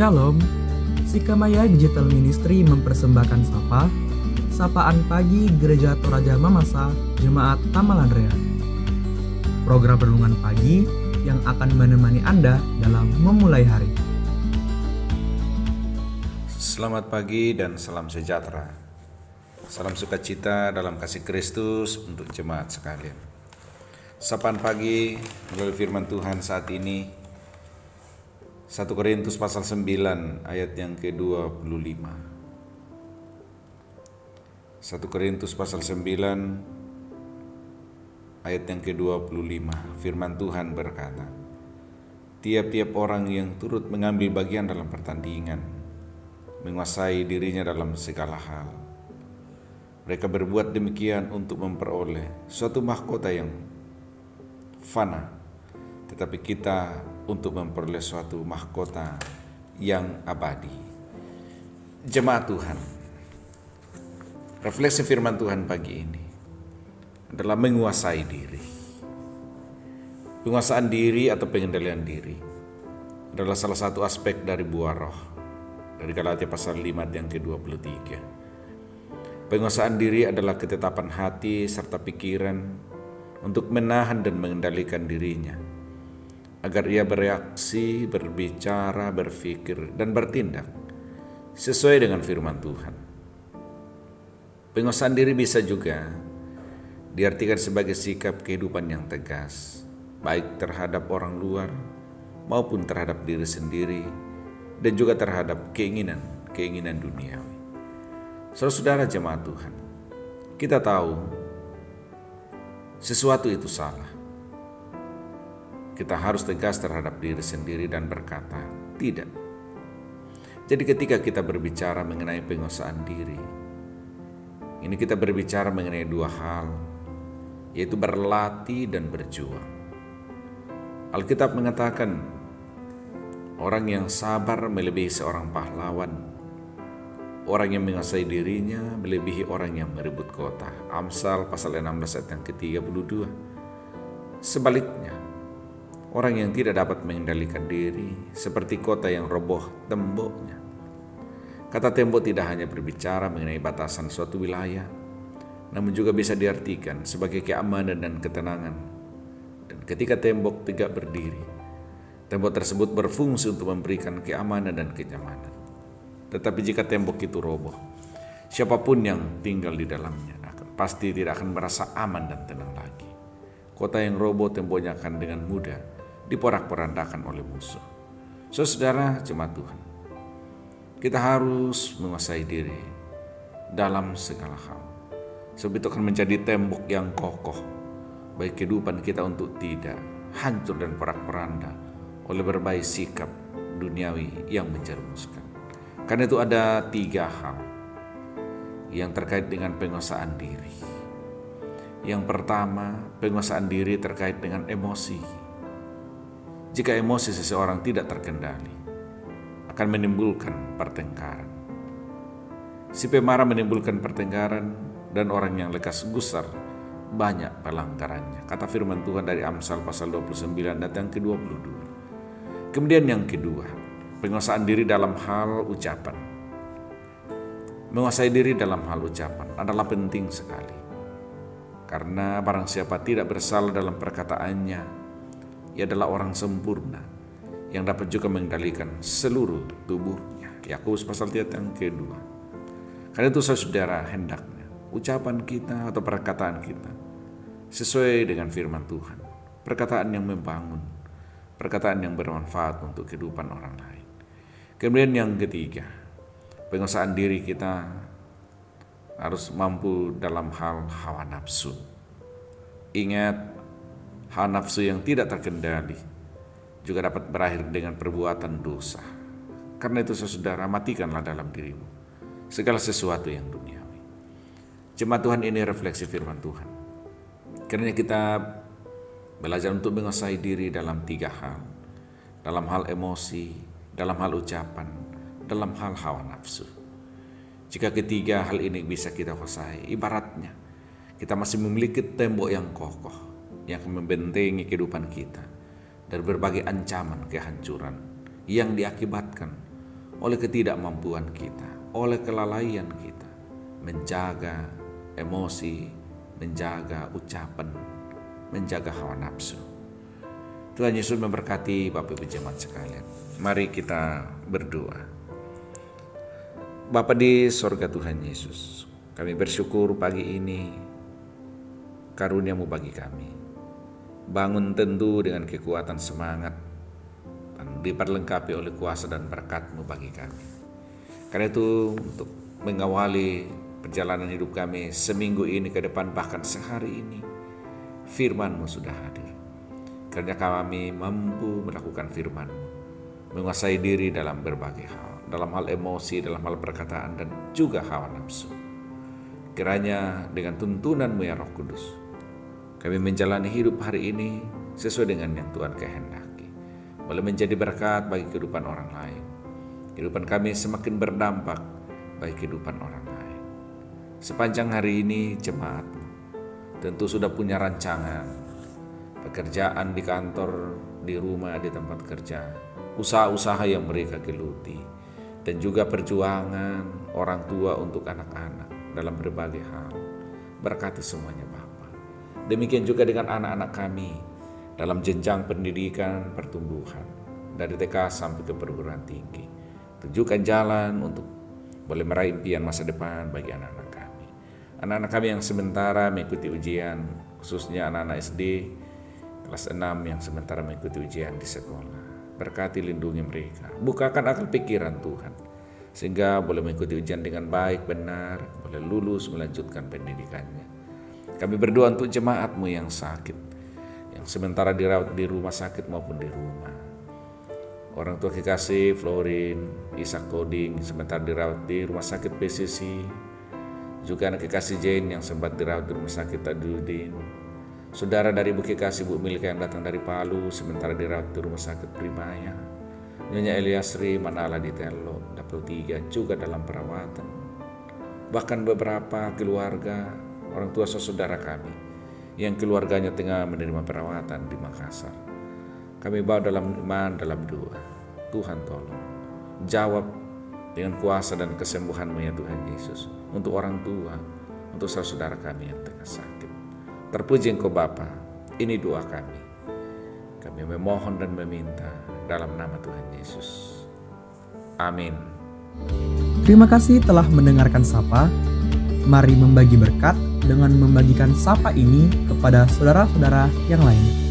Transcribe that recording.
Shalom, Sikamaya Digital Ministry mempersembahkan Sapaan Pagi Gereja Toraja Mamasa, Jemaat Tamalandrea. Program renungan pagi yang akan menemani Anda dalam memulai hari. Selamat pagi dan salam sejahtera. Salam sukacita dalam kasih Kristus untuk jemaat sekalian. Sapaan pagi melalui firman Tuhan saat ini 1 Korintus pasal 9 ayat yang ke-25. 1 Korintus pasal 9 ayat yang ke-25. Firman Tuhan berkata, tiap-tiap orang yang turut mengambil bagian dalam pertandingan menguasai dirinya dalam segala hal. Mereka berbuat demikian untuk memperoleh suatu mahkota yang fana, tetapi kita untuk memperoleh suatu mahkota yang abadi. Jemaat Tuhan, refleksi firman Tuhan pagi ini adalah menguasai diri. Penguasaan diri atau pengendalian diri adalah salah satu aspek dari buah roh dari Galatia pasal 5 yang ke-23. Penguasaan diri adalah ketetapan hati serta pikiran untuk menahan dan mengendalikan dirinya agar ia bereaksi, berbicara, berpikir, dan bertindak sesuai dengan firman Tuhan. Penguasaan diri bisa juga diartikan sebagai sikap kehidupan yang tegas, baik terhadap orang luar maupun terhadap diri sendiri, dan juga terhadap keinginan duniawi. Saudara-saudara jemaat Tuhan, kita tahu sesuatu itu salah. Kita harus tegas terhadap diri sendiri dan berkata, tidak. Jadi ketika kita berbicara mengenai penguasaan diri, ini kita berbicara mengenai dua hal, yaitu berlatih dan berjuang. Alkitab mengatakan, orang yang sabar melebihi seorang pahlawan, orang yang menguasai dirinya melebihi orang yang merebut kota. Amsal pasal 16 ayat yang ke-32. Sebaliknya, orang yang tidak dapat mengendalikan diri seperti kota yang roboh temboknya. Kata tembok tidak hanya berbicara mengenai batasan suatu wilayah, namun juga bisa diartikan sebagai keamanan dan ketenangan. Dan ketika tembok tegak berdiri, tembok tersebut berfungsi untuk memberikan keamanan dan kenyamanan. Tetapi jika tembok itu roboh, siapapun yang tinggal di dalamnya pasti tidak akan merasa aman dan tenang lagi. Kota yang roboh temboknya akan dengan mudah diporak-porandakan oleh musuh. Saudara jemaat Tuhan, kita harus menguasai diri dalam segala hal. Sebab itu akan menjadi tembok yang kokoh bagi kehidupan kita untuk tidak hancur dan porak-poranda oleh berbagai sikap duniawi yang menjerumuskan. Karena itu ada 3 hal yang terkait dengan penguasaan diri. Yang pertama, penguasaan diri terkait dengan emosi. Jika emosi seseorang tidak terkendali, akan menimbulkan pertengkaran. Si pemarah menimbulkan pertengkaran, dan orang yang lekas gusar banyak pelanggarannya. Kata firman Tuhan dari Amsal pasal 29 ayat yang ke-22. Kemudian yang kedua, penguasaan diri dalam hal ucapan. Menguasai diri dalam hal ucapan adalah penting sekali. Karena barang siapa tidak bersalah dalam perkataannya, ia adalah orang sempurna yang dapat juga mengendalikan seluruh tubuhnya. Yakobus pasal 3 yang kedua. Karena itu saudara, hendaknya ucapan kita atau perkataan kita sesuai dengan firman Tuhan. Perkataan yang membangun, perkataan yang bermanfaat untuk kehidupan orang lain. Kemudian yang ketiga, penguasaan diri kita harus mampu dalam hal hawa nafsu. Ingat, hawa nafsu yang tidak terkendali juga dapat berakhir dengan perbuatan dosa. Karena itu saudara, matikanlah dalam dirimu segala sesuatu yang duniawi. Jemaat Tuhan, ini refleksi firman Tuhan. Karena kita belajar untuk menguasai diri dalam 3 hal. Dalam hal emosi, dalam hal ucapan, dalam hal hawa nafsu. Jika ketiga hal ini bisa kita kuasai, ibaratnya kita masih memiliki tembok yang kokoh yang akan membentengi kehidupan kita dari berbagai ancaman kehancuran yang diakibatkan oleh ketidakmampuan kita, oleh kelalaian kita menjaga emosi, menjaga ucapan, menjaga hawa nafsu. Tuhan Yesus memberkati Bapak Ibu jemaat sekalian. Mari kita berdoa. Bapa di sorga Tuhan Yesus, kami bersyukur pagi ini karunia-Mu bagi kami. Bangun tentu dengan kekuatan semangat dan diperlengkapi oleh kuasa dan berkat-Mu bagi kami. Karena itu untuk mengawali perjalanan hidup kami seminggu ini ke depan, bahkan sehari ini, firman-Mu sudah hadir. Karena kami mampu melakukan firman-Mu, menguasai diri dalam berbagai hal, dalam hal emosi, dalam hal perkataan, dan juga hawa nafsu. Kiranya dengan tuntunan-Mu ya Roh Kudus, kami menjalani hidup hari ini sesuai dengan yang Tuhan kehendaki. Boleh menjadi berkat bagi kehidupan orang lain. Kehidupan kami semakin berdampak bagi kehidupan orang lain. Sepanjang hari ini jemaat-Mu tentu sudah punya rancangan, pekerjaan di kantor, di rumah, di tempat kerja, usaha-usaha yang mereka geluti, dan juga perjuangan orang tua untuk anak-anak dalam berbagai hal. Berkati semuanya Bapa. Demikian juga dengan anak-anak kami dalam jenjang pendidikan pertumbuhan, dari TK sampai ke perguruan tinggi. Tunjukkan jalan untuk boleh meraih impian masa depan bagi anak-anak kami. Anak-anak kami yang sementara mengikuti ujian, khususnya anak-anak SD kelas 6 yang sementara mengikuti ujian di sekolah. Berkati, lindungi mereka. Bukakan akal pikiran Tuhan, sehingga boleh mengikuti ujian dengan baik, benar, boleh lulus, melanjutkan pendidikannya. Kami berdoa untuk jemaat-Mu yang sakit, yang sementara dirawat di rumah sakit maupun di rumah. Orang tua kekasih Florin, Ishak Toding sementara dirawat di rumah sakit PCC. Juga anak kekasih Jane yang sempat dirawat di rumah sakit Tadudin. Saudara dari Bu Kekasih Bu Milka yang datang dari Palu sementara dirawat di rumah sakit Primaya. Nyonya Eliasri Manala di Telo, 23 juga dalam perawatan. Bahkan beberapa keluarga, orang tua saudara kami yang keluarganya tengah menerima perawatan di Makassar. Kami bawa dalam iman, dalam doa. Tuhan tolong, jawab dengan kuasa dan kesembuhan-Mu ya Tuhan Yesus, untuk orang tua, untuk saudara kami yang tengah sakit. Terpuji Engkau Bapa, ini doa kami. Kami memohon dan meminta dalam nama Tuhan Yesus. Amin. Terima kasih telah mendengarkan Sapa. Mari membagi berkat dengan membagikan Sapa ini kepada saudara-saudara yang lain.